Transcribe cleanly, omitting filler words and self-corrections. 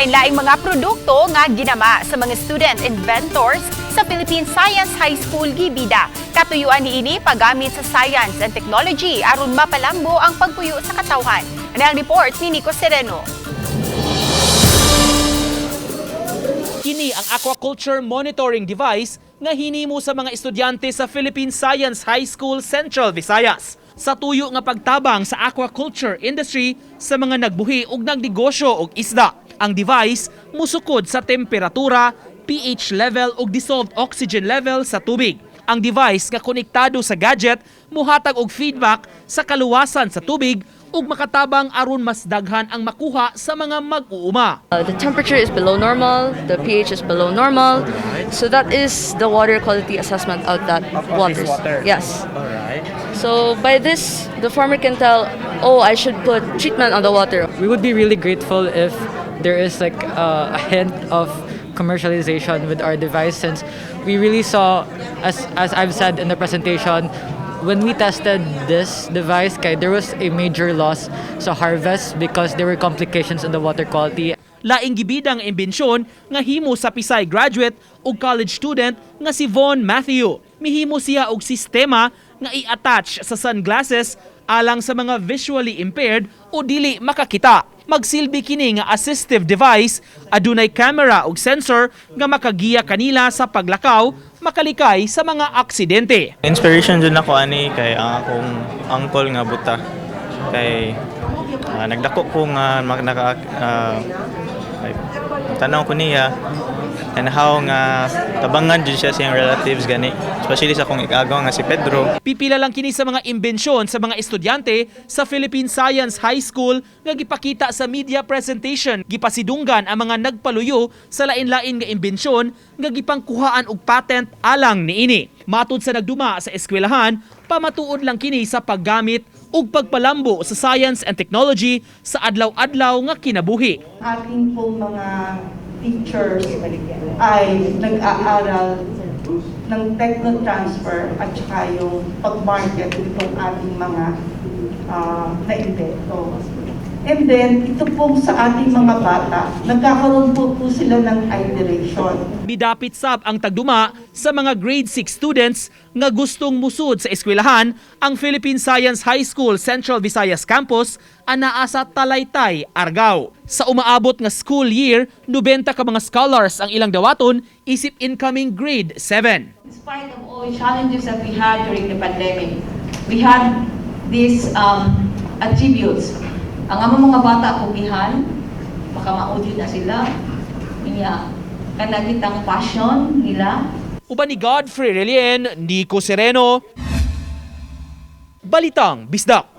Lain-laing mga produkto nga ginama sa mga student inventors sa Philippine Science High School Gibida. Katuyuan niini paggamit sa science and technology aron mapalambo ang pagpuyo sa katawhan. Ano ang report ni Nico Sereno? Kini ang aquaculture monitoring device nga hinimo sa mga estudyante sa Philippine Science High School Central Visayas. Sa tuyo nga pagtabang sa aquaculture industry sa mga nagbuhi ug nagnegosyo og isda. Ang device musukod sa temperatura, pH level ug dissolved oxygen level sa tubig. Ang device nga konektado sa gadget muhatag og feedback sa kaluwasan sa tubig ug makatabang aron mas daghan ang makuha sa mga mag-uuma. The temperature is below normal, the pH is below normal, so that is the water quality assessment of that water. Yes. So by this, the farmer can tell, oh, I should put treatment on the water. We would be really grateful if there is like a hint of commercialization with our device, since we really saw, as I've said in the presentation, when we tested this device, there was a major loss sa harvest because there were complications in the water quality. Laing gibidang imbensyon nga himo sa Pisay graduate ug college student nga si Von Matthew. Mihimo siya og sistema nga i-attach sa sunglasses alang sa mga visually impaired o dili makakita. Magsilbi kini nga assistive device, adunay camera ug sensor nga makagiya kanila sa paglakaw, makalikay sa mga aksidente. Inspiration dyan ako ani kay ang akong uncle nga buta. Kay nagdako ko nga tanaw ko niya and how nga tabangan dyan siya sa iyang relatives gani, especially sa akong ikagaw nga si Pedro. Pipila lang kini sa mga imbensyon sa mga estudyante sa Philippine Science High School nga gipakita sa media presentation. Gipasidunggan ang mga nagpaluyo sa lain-lain nga imbensyon nga gipangkuhaan og patent alang niini. Matud sa nagduma sa eskwelahan, pamatuod lang kini sa paggamit ug pagpalambo sa science and technology sa adlaw-adlaw nga kinabuhi. Ating pong mga teachers ay nag-aaral ng techno-transfer at saka yung pag-market itong ating mga na-invento. And then, ito pong sa ating mga bata, nagkakaroon po sila ng ideation. Bidapit sab ang tagduma sa mga grade 6 students nga gustong musud sa eskwelahan ang Philippine Science High School Central Visayas Campus anaa sa Talaytay, Argao. Sa umaabot nga school year, 90 ka mga scholars ang ilang dawaton isip incoming grade 7. In spite of all the challenges that we had during the pandemic, we had these attributes. Ang among mga bata kugihan, baka ma-audio na sila. Niya, kanagitang passion nila. Uban ni Godfrey Relien, Nico Sereno, Balitang Bisdak.